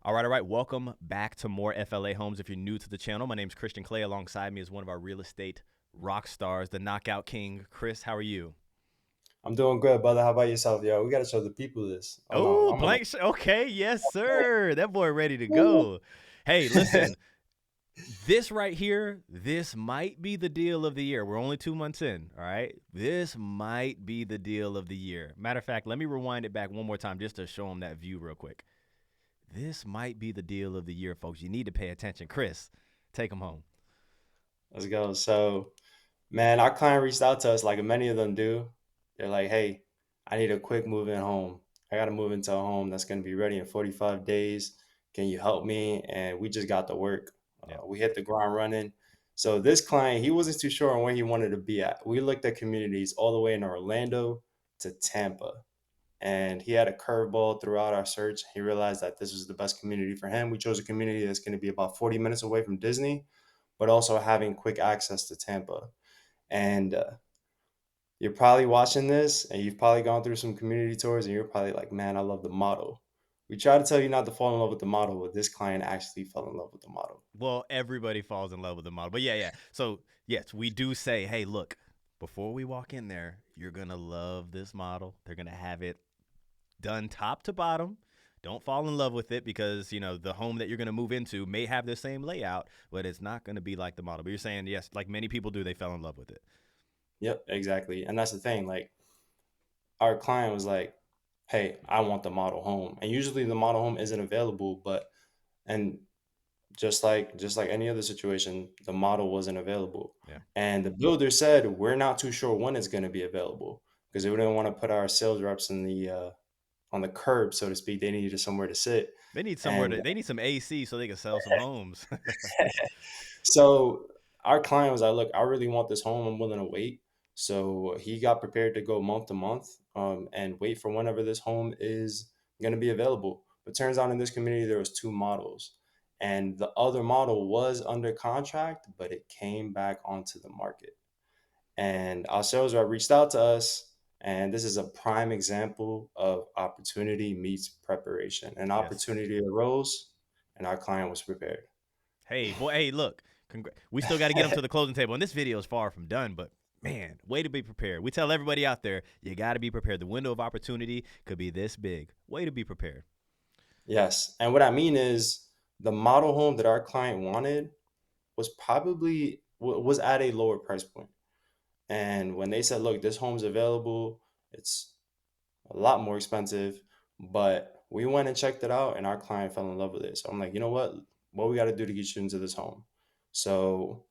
All right. Welcome back to more FLA Homes. If you're new to the channel, my name's Christian Clay. Alongside me is one of our real estate rock stars, the Knockout King. Chris, how are you? I'm doing good, brother. How about yourself, yo? We gotta show the people this. Hold on, Oh, I'm gonna. Okay, yes, sir. That boy ready to go. Hey, listen, this right here, this might be the deal of the year. We're only 2 months in, all right? This might be the deal of the year. Matter of fact, let me rewind it back one more time just to show them that view real quick. This might be the deal of the year, folks. You need to pay attention. Chris, take them home. Let's go. So, man, our client reached out to us like many of them do. They're like, "Hey, I need a quick move in home. I gotta move into a home that's gonna be ready in 45 days. Can you help me?" And we just got to work. Yeah. We hit the ground running. So this client, he wasn't too sure on where he wanted to be at. We looked at communities all the way in Orlando to Tampa. And he had a curveball throughout our search. He realized that this was the best community for him. We chose a community that's going to be about 40 minutes away from Disney, but also having quick access to Tampa. And you're probably watching this and you've probably gone through some community tours and you're probably like, man, I love the model. We try to tell you not to fall in love with the model, but this client actually fell in love with the model. Well, everybody falls in love with the model. But yeah. So, yes, we do say, hey, look, before we walk in there, you're going to love this model. They're going to have it done top to bottom. Don't fall in love with it because, the home that you're going to move into may have the same layout, but it's not going to be like the model. But you're saying, yes, like many people do, they fell in love with it. Yep, exactly. And that's the thing. Like, our client was like, hey, I want the model home. And usually the model home isn't available, and just like any other situation, the model wasn't available. Yeah. And the builder said, we're not too sure when it's going to be available because we didn't want to put our sales reps in the on the curb, so to speak. They needed somewhere to sit. And They need some AC so they can sell some homes. so our client was like, look, I really want this home. I'm willing to wait. So he got prepared to go month to month and wait for whenever this home is going to be available. But turns out in this community, there was two models. And the other model was under contract, but it came back onto the market. And our sales rep reached out to us. And this is a prime example of opportunity meets preparation. An Yes. opportunity arose, and our client was prepared. Hey, boy, hey, look, we still got to get them to the closing table. And this video is far from done, but man, way to be prepared. We tell everybody out there, you got to be prepared. The window of opportunity could be this big. Way to be prepared. Yes. And what I mean is the model home that our client wanted was at a lower price point. And when they said, look, this home's available, it's a lot more expensive, but we went and checked it out and our client fell in love with it. So I'm like, you know what we got to do to get you into this home? So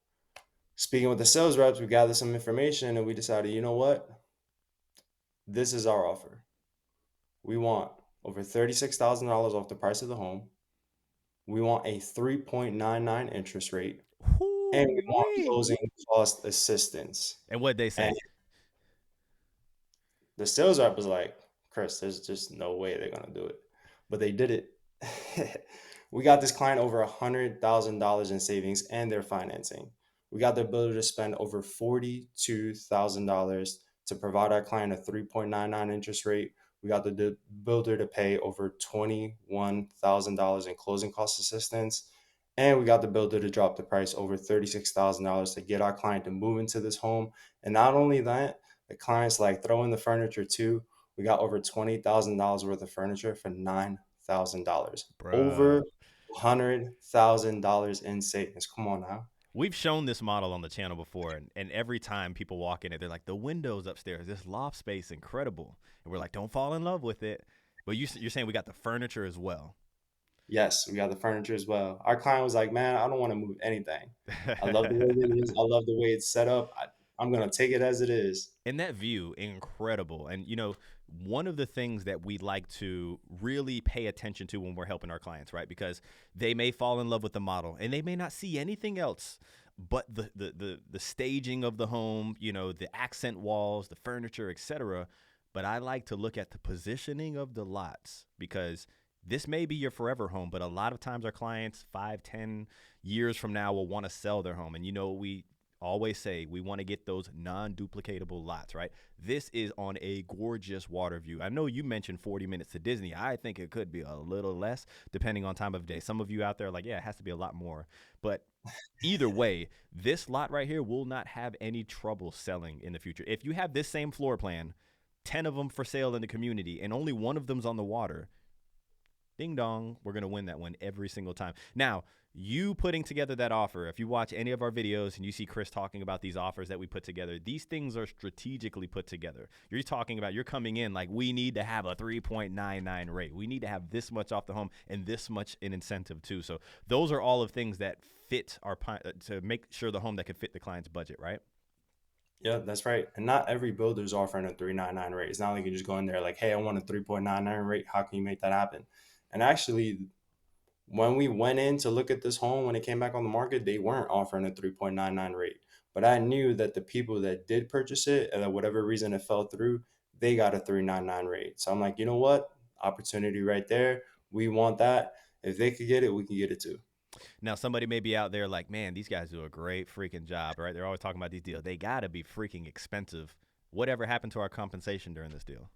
speaking with the sales reps, we gathered some information and we decided, you know what? This is our offer. We want over $36,000 off the price of the home. We want a 3.99 interest rate, and we want Whoo-wee. closing cost assistance. And what'd they And say? the sales rep was like, Chris, there's just no way they're gonna do it. But they did it. We got this client over $100,000 in savings and their financing. We got the ability to spend over $42,000 to provide our client a 3.99 interest rate. We got the builder to pay over $21,000 in closing cost assistance. And we got the builder to drop the price over $36,000 to get our client to move into this home. And not only that, the clients like throw in the furniture too. We got over $20,000 worth of furniture for $9,000. Over Bruh. $100,000 in savings. Come on now. We've shown this model on the channel before, and every time people walk in it, they're like, the windows upstairs, this loft space, incredible. And we're like, don't fall in love with it. But you're saying we got the furniture as well. Yes, we got the furniture as well. Our client was like, man, I don't want to move anything. I love the way it is. I love the way it's set up. I'm going to take it as it is. And that view, incredible. And one of the things that we like to really pay attention to when we're helping our clients, right? Because they may fall in love with the model and they may not see anything else but the staging of the home, the accent walls, the furniture, etc. But I like to look at the positioning of the lots because this may be your forever home, but a lot of times our clients 5, 10 years from now will want to sell their home. And we always say we want to get those non-duplicatable lots, right? This is on a gorgeous water view. I know you mentioned 40 minutes to Disney. I think it could be a little less depending on time of day. Some of you out there are like, yeah, it has to be a lot more. But either way, this lot right here will not have any trouble selling in the future. If you have this same floor plan, 10 of them for sale in the community, and only one of them's on the water, ding dong, we're going to win that one every single time. Now, you putting together that offer, if you watch any of our videos and you see Chris talking about these offers that we put together, these things are strategically put together. You're talking about, you're coming in like, we need to have a 3.99 rate. We need to have this much off the home and this much in incentive too. So those are all of things that fit our, to make sure the home that can fit the client's budget, right? Yeah, that's right. And not every builder is offering a 399 rate. It's not like you just go in there like, hey, I want a 3.99 rate. How can you make that happen? And actually, when we went in to look at this home when it came back on the market, they weren't offering a 3.99 rate. But I knew that the people that did purchase it, and that whatever reason it fell through, they got a 399 rate. So I'm like, you know what? Opportunity right there. We want that. If they could get it, we can get it too. Now, somebody may be out there like, man, these guys do a great freaking job, right? They're always talking about these deals. They got to be freaking expensive. Whatever happened to our compensation during this deal?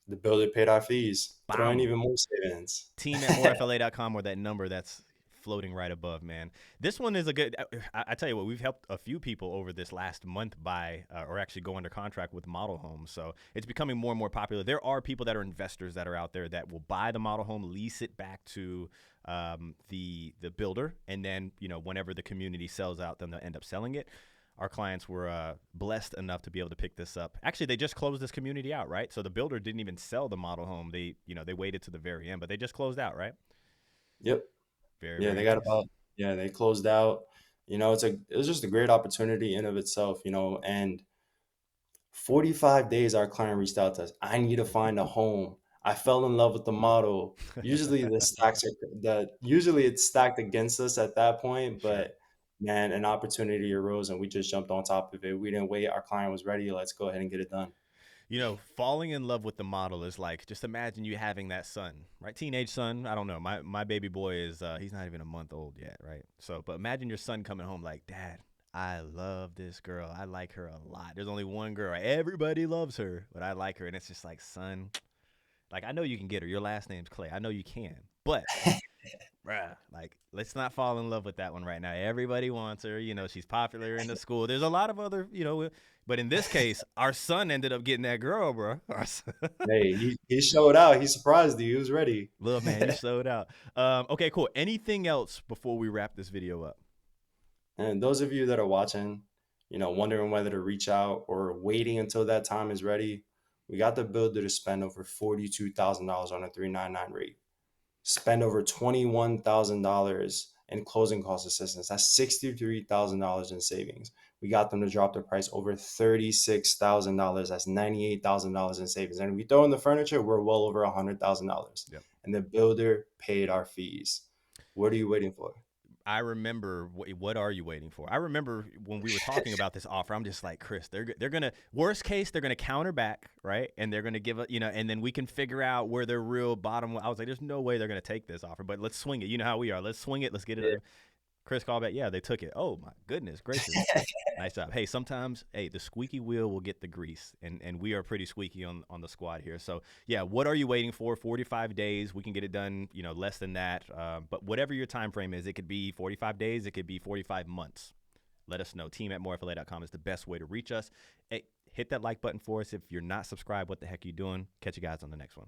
The builder paid our fees. Throw in Bam. even more savings. Team at morefla.com, or that number that's floating right above, man. This one is a good, I tell you what, we've helped a few people over this last month buy or actually go under contract with model homes. So it's becoming more and more popular. There are people that are investors that are out there that will buy the model home, lease it back to the builder, and then, you know, whenever the community sells out, then they'll end up selling it. Our clients were blessed enough to be able to pick this up. Actually, they just closed this community out, right? So the builder didn't even sell the model home. They, you know, they waited to the very end, but they just closed out, right? Yep. Very, Yeah, very they got nice. about yeah, they closed out. It was just a great opportunity in of itself, and 45 days our client reached out to us. I need to find a home. I fell in love with the model. Usually it's stacked against us at that point, Sure. but man, an opportunity arose and we just jumped on top of it. We didn't wait. Our client was ready. Let's go ahead and get it done. You know, falling in love with the model is like, just imagine you having that son, right? Teenage son. I don't know. My baby boy is he's not even a month old yet, right? So, but imagine your son coming home like, Dad, I love this girl. I like her a lot. There's only one girl. Everybody loves her, but I like her. And it's just like, son, like, I know you can get her. Your last name's Clay. I know you can. But bruh, like, let's not fall in love with that one right now. Everybody wants her. You know, she's popular in the school. There's a lot of other, you know, but in this case, our son ended up getting that girl, bro. Hey, he showed out. He surprised you. He was ready. Love, man, you sold out. Okay, cool. Anything else before we wrap this video up? And those of you that are watching, wondering whether to reach out or waiting until that time is ready, we got the builder to spend over $42,000 on a 399 rate. Spend over $21,000 in closing cost assistance. That's $63,000 in savings. We got them to drop the price over $36,000. That's $98,000 in savings. And if we throw in the furniture, we're well over $100,000. Yep. And the builder paid our fees. What are you waiting for? I remember what are you waiting for? I remember when we were talking about this offer. I'm just like, Chris, they're gonna, worst case, they're gonna counter back, right? And they're gonna give a, you know, and then we can figure out where their real bottom. I was like, there's no way they're gonna take this offer, but let's swing it. You know how we are. Let's swing it. Let's get it. Chris called back. Yeah, they took it. Oh my goodness gracious. Nice job. Hey, sometimes, hey, the squeaky wheel will get the grease, and we are pretty squeaky on the squad here. So yeah, what are you waiting for? 45 days. We can get it done. You know, less than that. But whatever your time frame is, it could be 45 days. It could be 45 months. Let us know. Team at morefla.com is the best way to reach us. Hey, hit that like button for us. If you're not subscribed, what the heck are you doing? Catch you guys on the next one.